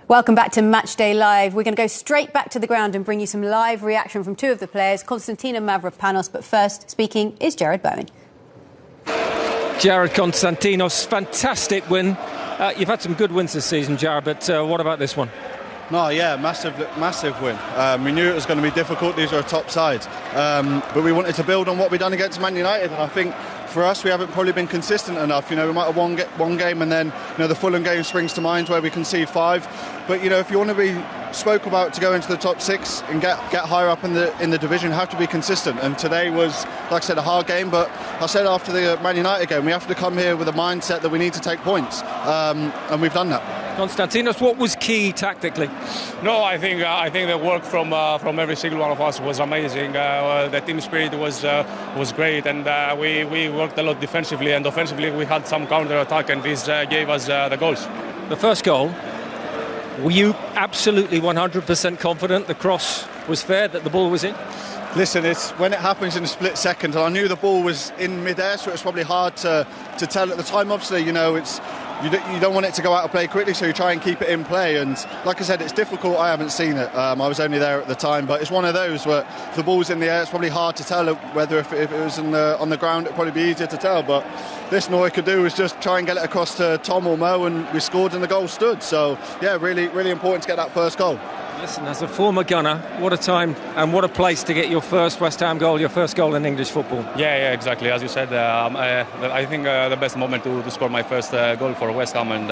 Welcome back to Matchday Live. We're going to go straight back to the ground and bring you some live reaction from two of the players, Konstantin and Mavropanos. But first, speaking is Jared Bowen. Jared Konstantinos, fantastic win. You've had some good wins this season, Jared, but what about this one? No, yeah, massive win. We knew it was going to be difficult. These are a top side. But we wanted to build on what we've done against Man United. And I think for us, we haven't probably been consistent enough. We might have won one game and then, the Fulham game springs to mind where we concede 5. But, if you want to be spoke about to go into the top 6 and get higher up in the division, have to be consistent. And today was, like I said, a hard game. But I said after the Man United game, we have to come here with a mindset that we need to take points. And we've done that. Konstantinos, what was key tactically? No, I think the work from every single one of us was amazing. The team spirit was great, and we worked a lot defensively and offensively. We had some counter attack, and this gave us the goals. The first goal, were you absolutely 100% confident the cross was fair, that the ball was in? Listen, it's when it happens in a split second, and I knew the ball was in mid-air, so it was probably hard to tell at the time. Obviously, it's you don't want it to go out of play quickly, so you try and keep it in play. And like I said, it's difficult. I haven't seen it. I was only there at the time, but it's one of those where if the ball's in the air, it's probably hard to tell whether if it was on the ground, it'd probably be easier to tell. But listen, all I could do was just try and get it across to Tom or Mo, and we scored and the goal stood. So yeah, really, really important to get that first goal. Listen, as a former gunner, what a time and what a place to get your first West Ham goal, your first goal in English football. Yeah, exactly. As you said, I think the best moment to score my first goal for West Ham and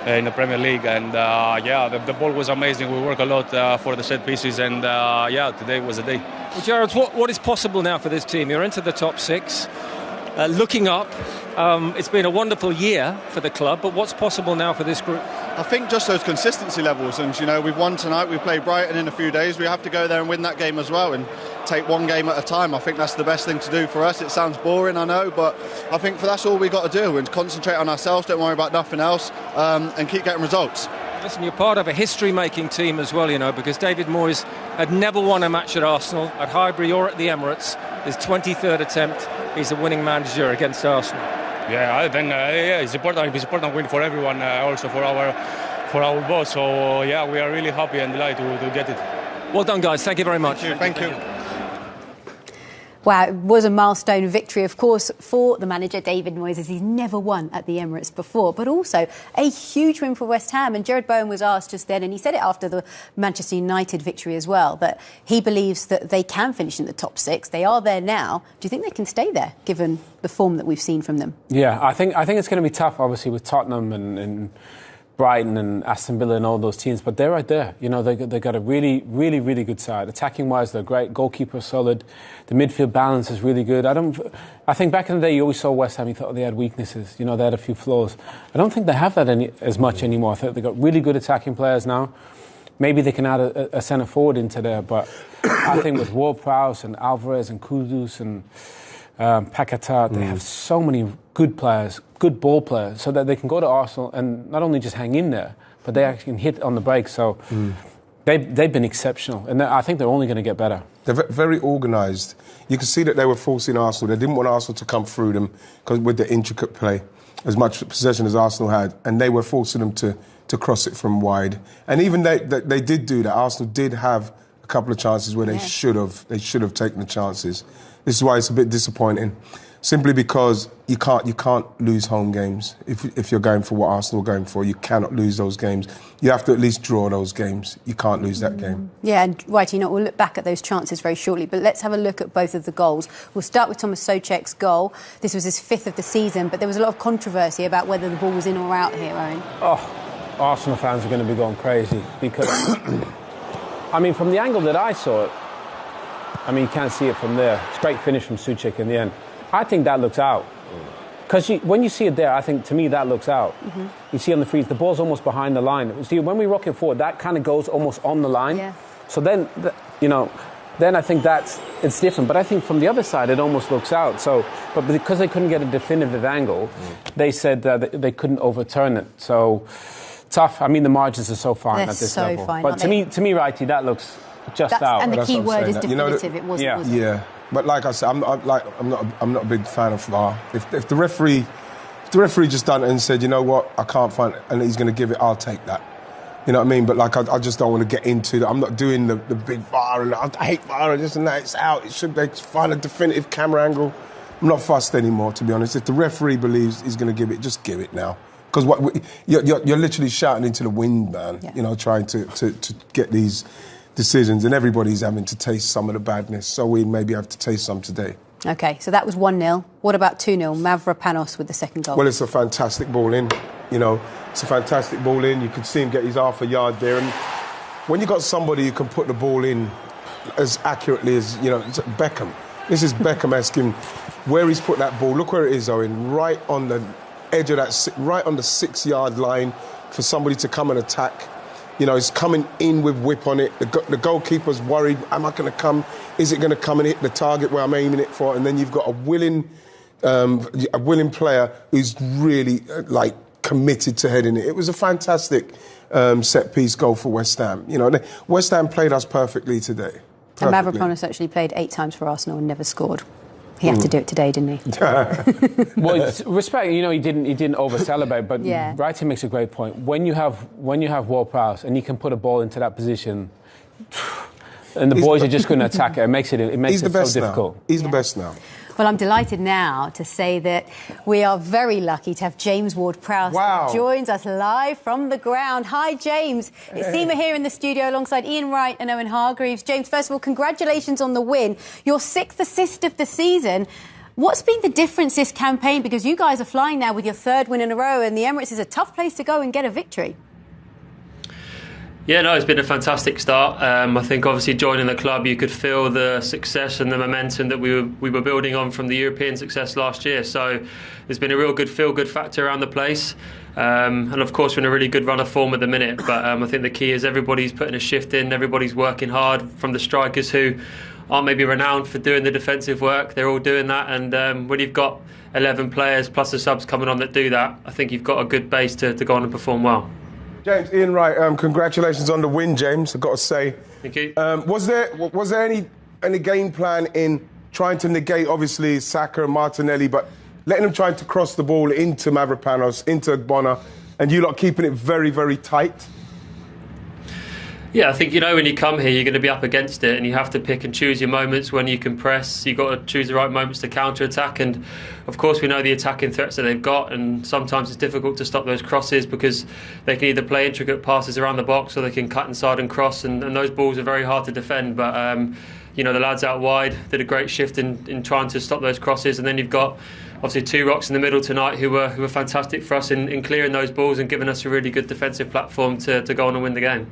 in the Premier League. And the ball was amazing. We worked a lot for the set pieces, and today was the day. Well, Jared, what is possible now for this team? You're into the top 6. Looking up, it's been a wonderful year for the club, but what's possible now for this group? I think just those consistency levels, and we've won tonight, we play Brighton in a few days, we have to go there and win that game as well and take one game at a time. I think that's the best thing to do for us. It sounds boring, I know, but I think that's all we've got to do, and concentrate on ourselves, don't worry about nothing else, and keep getting results. Listen, you're part of a history-making team as well, because David Moyes had never won a match at Arsenal, at Highbury or at the Emirates. His 23rd attempt, he's a winning manager against Arsenal. Yeah, then it's important win for everyone, also for our boss. So we are really happy and delighted to get it. Well done, guys. Thank you very much. Thank you. Wow, it was a milestone victory, of course, for the manager, David Moyes, as he's never won at the Emirates before, but also a huge win for West Ham. And Jared Bowen was asked just then, and he said it after the Manchester United victory as well, that he believes that they can finish in the top 6. They are there now. Do you think they can stay there, given the form that we've seen from them? Yeah, I think it's going to be tough, obviously, with Tottenham and Brighton and Aston Villa and all those teams, but they're right there. They've got a really, really, really good side. Attacking-wise, they're great. Goalkeeper solid. The midfield balance is really good. I think back in the day, you always saw West Ham, you thought they had weaknesses. They had a few flaws. I don't think they have that as much anymore. I think they've got really good attacking players now. Maybe they can add a centre forward into there, but I think with Ward-Prowse and Alvarez and Kudus and Paquetá, they have so many good players, good ball players, so that they can go to Arsenal and not only just hang in there, but they actually can hit on the break. So they've been exceptional, and I think they're only going to get better. They're very organised. You can see that they were forcing Arsenal. They didn't want Arsenal to come through them because with the intricate play, as much possession as Arsenal had, and they were forcing them to cross it from wide. And even they did do that. Arsenal did have a couple of chances where they should have taken the chances. This is why it's a bit disappointing, simply because you can't lose home games. If you're going for what Arsenal are going for, you cannot lose those games. You have to at least draw those games. You can't lose that game. Yeah, and right, we'll look back at those chances very shortly, but let's have a look at both of the goals. We'll start with Thomas Souček's goal. This was his 5th of the season, but there was a lot of controversy about whether the ball was in or out here, Owen. Oh, Arsenal fans are going to be going crazy because, from the angle that I saw it, you can't see it from there. Straight finish from Souček in the end. I think that looks out. Because when you see it there, I think, to me, that looks out. Mm-hmm. You see on the freeze, the ball's almost behind the line. See, when we rock it forward, that kind of goes almost on the line. Yeah. So then, then I think it's different. But I think from the other side, it almost looks out. So, but because they couldn't get a definitive angle, they said that they couldn't overturn it. So, tough. The margins are so fine at this level. Fine, but to me, Righty, that looks just out. And the key word is definitive. It wasn't. Yeah, but like I said, I'm not a big fan of VAR. If the referee just done it and said, you know what, I can't find it, and he's going to give it, I'll take that. You know what I mean? But like, I just don't want to get into that. I'm not doing the big VAR, and I hate VAR and this and that. It's out. It should they find a definitive camera angle. I'm not fussed anymore, to be honest. If the referee believes he's going to give it, just give it now. Because you're literally shouting into the wind, man. Yeah. You know, trying to get these decisions, and everybody's having to taste some of the badness. So we maybe have to taste some today. OK, so that was 1-0. What about 2-0? Mavropanos with the second goal. Well, it's a fantastic ball in. You know, it's a fantastic ball in. You could see him get his half a yard there. And when you got somebody who can put the ball in as accurately as, you know, it's Beckham. This is Beckham asking where he's put that ball. Look where it is, Owen. Right on the edge of that, right on the 6-yard line for somebody to come and attack. You know, it's coming in with whip on it. The goalkeeper's worried, am I going to come? Is it going to come and hit the target where I'm aiming it for? And then you've got a willing player who's really, committed to heading it. It was a fantastic set-piece goal for West Ham. You know, West Ham played us perfectly today. And Mavropanos actually played 8 times for Arsenal and never scored. He had to do it today, didn't he? Well, respect. You know, he didn't over-celebrate, but yeah. Brighton makes a great point. When you have Ward-Prowse and he can put a ball into that position, and the boys are just going to attack it, it makes it so difficult. He's the best now. Well, I'm delighted now to say that we are very lucky to have James Ward-Prowse who joins us live from the ground. Hi, James. It's Seema here in the studio alongside Ian Wright and Owen Hargreaves. James, first of all, congratulations on the win. Your 6th assist of the season. What's been the difference this campaign? Because you guys are flying now with your 3rd win in a row, and the Emirates is a tough place to go and get a victory. Yeah, no, it's been a fantastic start. I think obviously joining the club, you could feel the success and the momentum that we were building on from the European success last year. So there's been a real good feel-good factor around the place. And of course, we're in a really good run of form at the minute. But I think the key is everybody's putting a shift in, everybody's working hard, from the strikers who aren't maybe renowned for doing the defensive work. They're all doing that. And when you've got 11 players plus the subs coming on that do that, I think you've got a good base to go on and perform well. James, Ian Wright, congratulations on the win, James, I've got to say. Thank you. Was there any game plan in trying to negate, obviously, Saka and Martinelli, but letting them try to cross the ball into Mavropanos, into Bonner, and you lot keeping it very, very tight? Yeah, I think, you know, when you come here, you're going to be up against it, and you have to pick and choose your moments when you can press. You've got to choose the right moments to counter-attack, and of course we know the attacking threats that they've got, and sometimes it's difficult to stop those crosses because they can either play intricate passes around the box or they can cut inside and cross, and those balls are very hard to defend. But you know, the lads out wide did a great shift in trying to stop those crosses, and then you've got obviously 2 rocks in the middle tonight who were fantastic for us in clearing those balls and giving us a really good defensive platform to go on and win the game.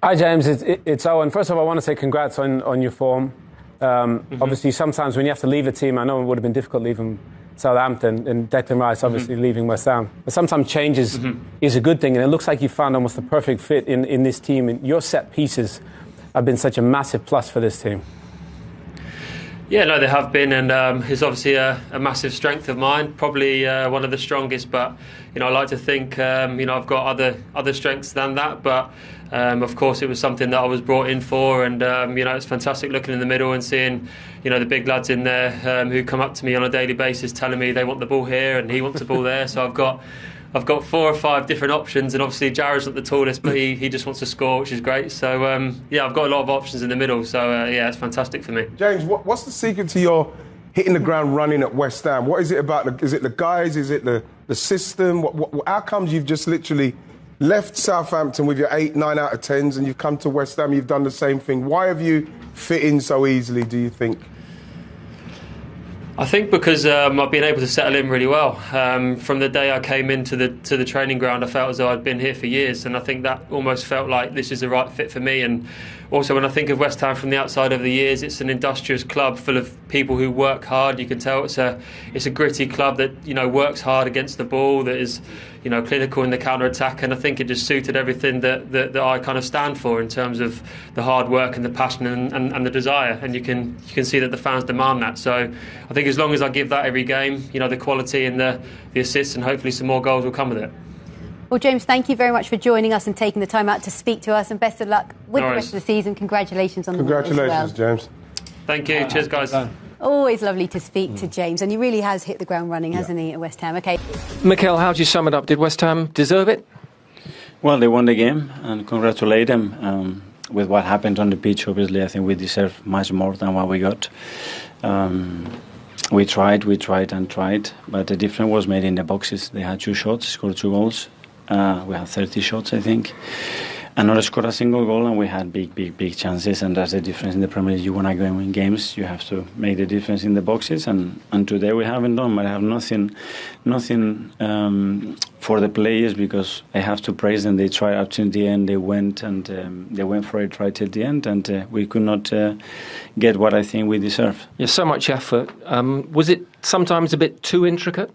Hi, James. It's Owen. First of all, I want to say congrats on your form. Obviously, sometimes when you have to leave a team, I know it would have been difficult leaving Southampton, and Declan Rice obviously leaving West Ham. But sometimes change is a good thing, and it looks like you found almost the perfect fit in this team. And your set pieces have been such a massive plus for this team. Yeah, no, they have been, and it's obviously a massive strength of mine, probably one of the strongest. But you know, I like to think I've got other strengths than that. But of course, it was something that I was brought in for, and it's fantastic looking in the middle and seeing the big lads in there who come up to me on a daily basis, telling me they want the ball here and he wants the ball there. So I've got 4 or 5 different options, and obviously Jared's not the tallest, but he just wants to score, which is great. So I've got a lot of options in the middle. So it's fantastic for me. James, what's the secret to your hitting the ground running at West Ham? What is it about? Is it the guys? Is it the system? How comes you've just literally left Southampton with your 8, 9 out of 10s, and you've come to West Ham? You've done the same thing. Why have you fit in so easily, do you think? I think because I've been able to settle in really well. From the day I came into the training ground, I felt as though I'd been here for years, and I think that almost felt like this is the right fit for me. And also, when I think of West Ham from the outside over the years, it's an industrious club full of people who work hard. You can tell it's a gritty club that works hard against the ball, that is clinical in the counter attack, and I think it just suited everything that I kind of stand for in terms of the hard work and the passion and the desire. And you can see that the fans demand that. So I think as long as I give that every game, the quality and the assists, and hopefully some more goals will come with it. Well, James, thank you very much for joining us and taking the time out to speak to us, and best of luck with the rest of the season. Congratulations on the win as well. Congratulations, James. Thank you. Cheers, guys. Always lovely to speak to James, and he really has hit the ground running, hasn't he, at West Ham? OK. Mikel, how do you sum it up? Did West Ham deserve it? Well, they won the game, and congratulate them. With what happened on the pitch, obviously, I think we deserve much more than what we got. We tried, but the difference was made in the boxes. They had 2 shots, scored 2 goals. We had 30 shots, I think, and not scored a single goal, and we had big chances, and that's the difference in the Premier League. You want to go and win games, you have to make the difference in the boxes, and today we haven't done, but I have nothing for the players, because I have to praise them. They tried up to the end, they went for it right till the end, and we could not get what I think we deserve. Yeah, so much effort. Was it sometimes a bit too intricate?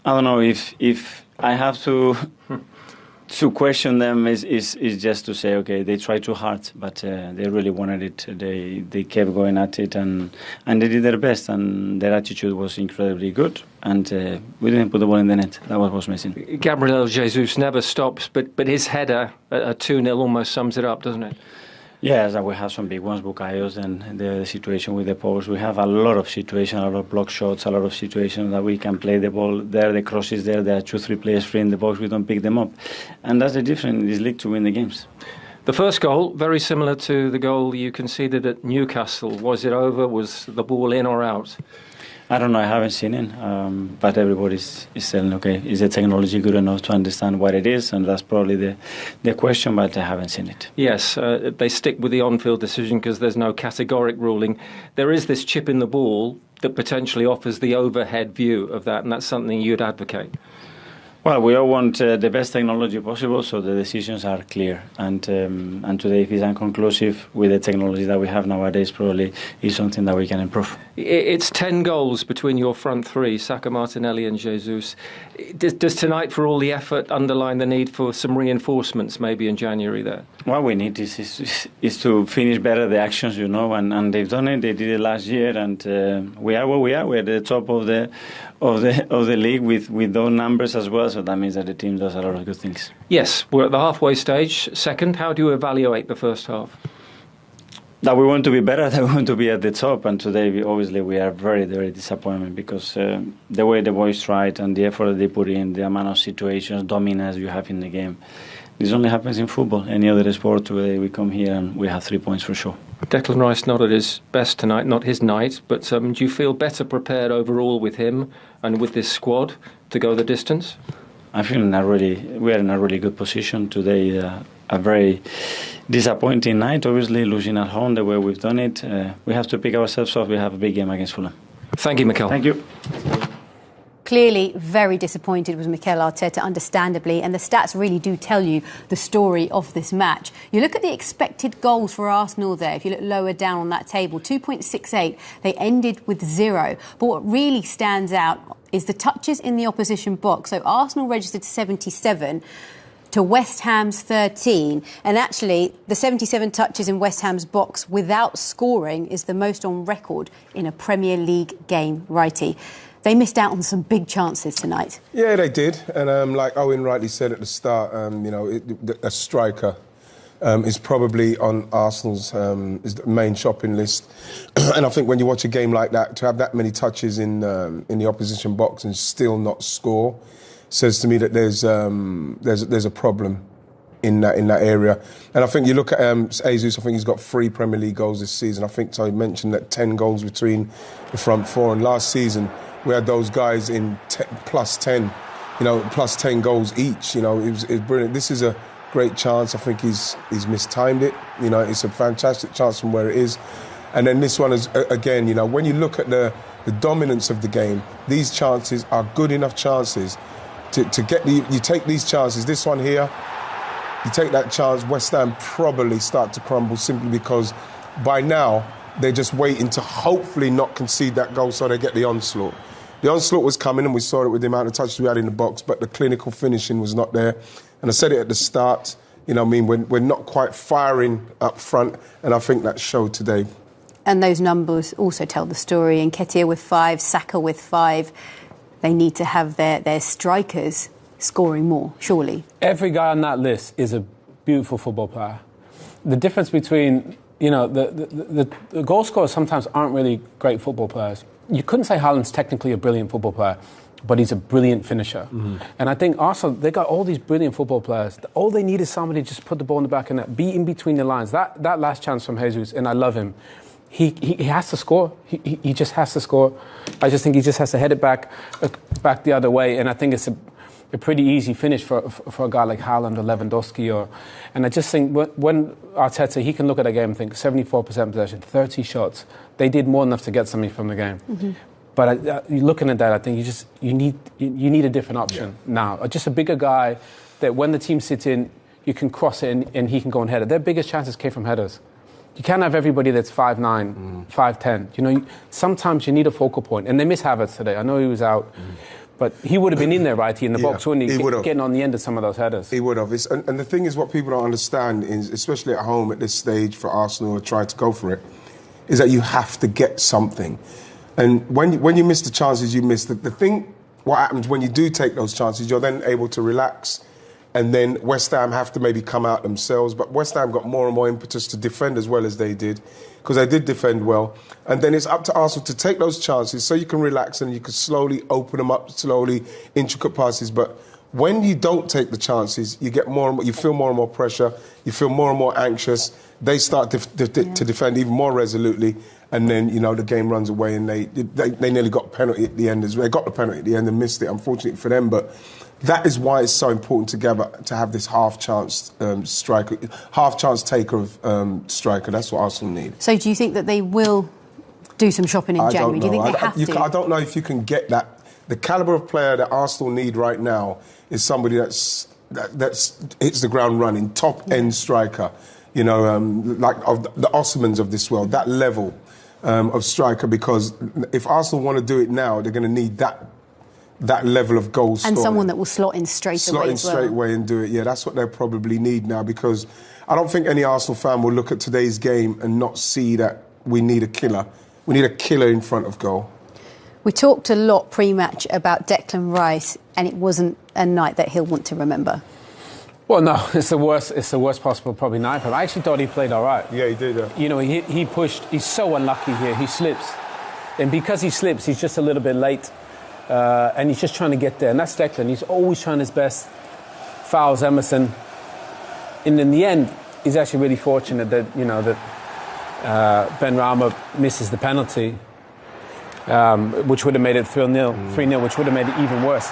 I don't know if I have to question them is just to say, okay, they tried too hard, but they really wanted it. They kept going at it, and they did their best, and their attitude was incredibly good, and we didn't put the ball in the net. That was what was missing. Gabriel Jesus never stops, but his header at 2-0 almost sums it up, doesn't it? Yes, we have some big ones, Bukayos, and the situation with the post. We have a lot of situations, a lot of block shots, a lot of situations that we can play the ball there, the crosses there. There are 2-3 players free in the box. We don't pick them up, and that's the difference in this league to win the games. The first goal, very similar to the goal you conceded at Newcastle. Was it over? Was the ball in or out? I don't know, I haven't seen it, but everybody's saying, okay, is the technology good enough to understand what it is? And that's probably the question, but I haven't seen it. Yes, they stick with the on-field decision because there's no categoric ruling. There is this chip in the ball that potentially offers the overhead view of that, and that's something you'd advocate. Well, we all want the best technology possible, so the decisions are clear. And today, if it's inconclusive with the technology that we have nowadays, probably is something that we can improve. It's 10 goals between your front three, Saka, Martinelli and Jesus. Does tonight, for all the effort, underline the need for some reinforcements maybe in January there? What we need is to finish better the actions, and they've done it. They did it last year, and we are where we are. We're at the top of the league with those numbers as well. So that means that the team does a lot of good things. Yes, we're at the halfway stage. Second, how do you evaluate the first half? That we want to be better, that we want to be at the top, and today we are very, very disappointed because the way the boys tried and the effort that they put in, the amount of situations, dominance you have in the game. This only happens in football. Any other sport, today we come here and we have 3 points for sure. Declan Rice not at his best tonight, not his night, but do you feel better prepared overall with him and with this squad to go the distance? I feel we are in a really good position today. A very disappointing night, obviously, losing at home the way we've done it. We have to pick ourselves up. We have a big game against Fulham. Thank you, Mikel. Thank you. Clearly very disappointed was Mikel Arteta, understandably, and the stats really do tell you the story of this match. You look at the expected goals for Arsenal there, if you look lower down on that table, 2.68, they ended with 0. But what really stands out is the touches in the opposition box. So Arsenal registered 77 to West Ham's 13, and actually the 77 touches in West Ham's box without scoring is the most on record in a Premier League game, righty. They missed out on some big chances tonight. Yeah, they did. And like Owen rightly said at the start, a striker is probably on Arsenal's is the main shopping list. And I think when you watch a game like that, to have that many touches in the opposition box and still not score says to me that there's a problem in that area. And I think you look at Jesus, I think he's got 3 Premier League goals this season. I think I mentioned that 10 goals between the front four, and last season we had those guys in plus 10 goals each. It was brilliant. This is a great chance. I think he's mistimed it. It's a fantastic chance from where it is. And then this one is, again, when you look at the dominance of the game, these chances are good enough chances to get you take these chances. This one here, you take that chance, West Ham probably start to crumble simply because by now they're just waiting to hopefully not concede that goal so they get the onslaught. The onslaught was coming, and we saw it with the amount of touches we had in the box, but the clinical finishing was not there. And I said it at the start, we're not quite firing up front, and I think that showed today. And those numbers also tell the story. Nketiah with 5, Saka with 5. They need to have their strikers scoring more, surely. Every guy on that list is a beautiful football player. The difference between, the goal scorers sometimes aren't really great football players. You couldn't say Haaland's technically a brilliant football player, but he's a brilliant finisher. And I think Arsenal, they got all these brilliant football players. All they need is somebody to just put the ball in the back of the net, be in between the lines. That last chance from Jesus, and I love him. He has to score. He just has to score. I just think he just has to head it back the other way, and I think it's a pretty easy finish for a guy like Haaland or Lewandowski. And I just think when Arteta, he can look at a game and think 74% possession, 30 shots. They did more than enough to get something from the game. But you're looking at that, I think you need a different option now. Just a bigger guy that when the team sits in, you can cross it and he can go and head it. Their biggest chances came from headers. You can't have everybody that's 5'9", 5'10". You know, sometimes you need a focal point. And they miss Havertz today. I know he was out. But he would have been in there, right? In the box, wouldn't he? Getting on the end of some of those headers. He would have. And the thing is, what people don't understand is, especially at home at this stage for Arsenal to try to go for it, is that you have to get something. And when you miss the chances, you miss the thing. What happens when you do take those chances? You're then able to relax. And then West Ham have to maybe come out themselves. But West Ham got more and more impetus to defend as well as they did, because they did defend well. And then it's up to Arsenal to take those chances so you can relax and you can slowly open them up, slowly, intricate passes. But when you don't take the chances, you get more and more, you feel more and more pressure, you feel more and more anxious. They start to defend even more resolutely. And then, you know, the game runs away and they nearly got a penalty at the end as well. They got the penalty at the end and missed it, unfortunately for them. But that is why it's so important to have this half-chance striker, half-chance taker of striker. That's what Arsenal need. So do you think that they will do some shopping in January? Do you think they have to? I don't know if you can get that. The calibre of player that Arsenal need right now is somebody that's hits the ground running, top-end striker. You know, like of the Osmans of this world, that level of striker. Because if Arsenal want to do it now, they're going to need that level of goal scoring. And someone that will slot in straight away and do it. Yeah, that's what they probably need now, because I don't think any Arsenal fan will look at today's game and not see that we need a killer. We need a killer in front of goal. We talked a lot pre-match about Declan Rice, and it wasn't a night that he'll want to remember. Well, no, it's the worst possible probably night for him. I actually thought he played all right. Yeah, he did. You know, he pushed. He's so unlucky here. He slips. And because he slips, he's just a little bit late. And he's just trying to get there. And that's Declan. He's always trying his best. Fouls Emerson. And in the end, he's actually really fortunate that, you know, that Ben Rama misses the penalty, which would have made it 3-0, which would have made it even worse.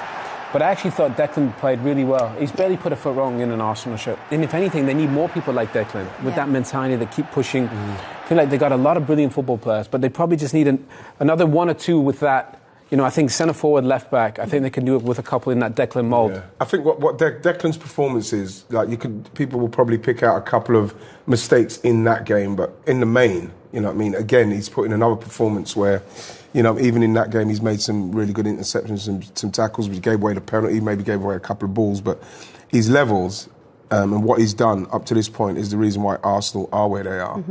But I actually thought Declan played really well. He's barely put a foot wrong in an Arsenal shirt. And if anything, they need more people like Declan with that mentality that keep pushing. I feel like they got a lot of brilliant football players, but they probably just need another one or two with that. You know, I think centre forward, left back. I think they can do it with a couple in that Declan mould. Yeah. I think what Declan's performance is, like, people will probably pick out a couple of mistakes in that game, but in the main, you know what I mean. Again, he's put in another performance where, you know, even in that game, he's made some really good interceptions and some tackles. He gave away the penalty, maybe gave away a couple of balls, but his levels and what he's done up to this point is the reason why Arsenal are where they are.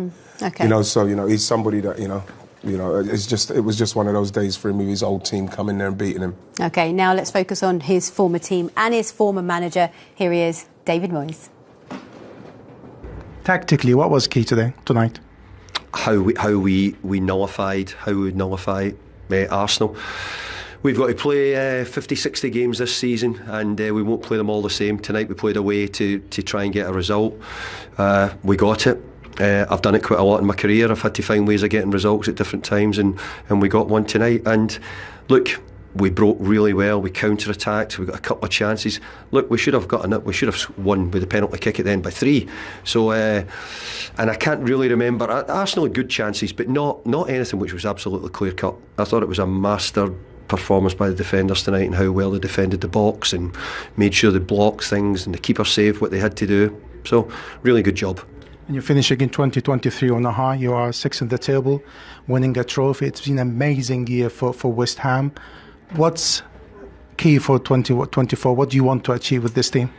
Okay. You know, so, you know, he's somebody that, you know, it was just one of those days for him with his old team coming there and beating him. OK, now let's focus on his former team and his former manager. Here he is, David Moyes. Tactically, what was key tonight? How we nullify Arsenal. We've got to play 50, 60 games this season, and we won't play them all the same. Tonight we played away to try and get a result. We got it. I've done it quite a lot in my career. I've had to find ways of getting results at different times, and we got one tonight. And look, we broke really well. We counter-attacked. We got a couple of chances. Look, we should have gotten it. We should have won with a penalty kick at the end by 3. So, and I can't really remember. Arsenal had good chances, but not anything which was absolutely clear-cut. I thought it was a master performance by the defenders tonight, and how well they defended the box and made sure they blocked things, and the keeper saved what they had to do. So, really good job. And you're finishing in 2023 on a high. You are 6th in the table, winning a trophy. It's been an amazing year for West Ham. What's key for 2024? What do you want to achieve with this team?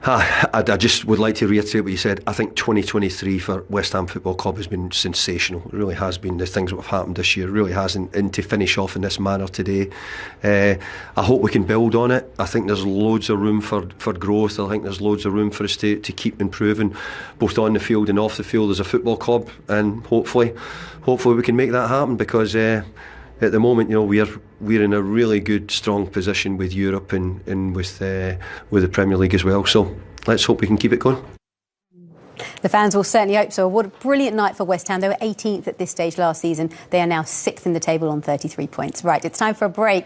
I just would like to reiterate what you said. I think 2023 for West Ham Football Club has been sensational. It really has been. The things that have happened this year really has, and to finish off in this manner today, I hope we can build on it. I think there's loads of room for growth. I think there's loads of room for us to keep improving, both on the field and off the field as a football club, and hopefully we can make that happen, because at the moment, we're in a really good, strong position with Europe and with the Premier League as well. So let's hope we can keep it going. The fans will certainly hope so. What a brilliant night for West Ham. They were 18th at this stage last season. They are now 6th in the table on 33 points. Right, it's time for a break.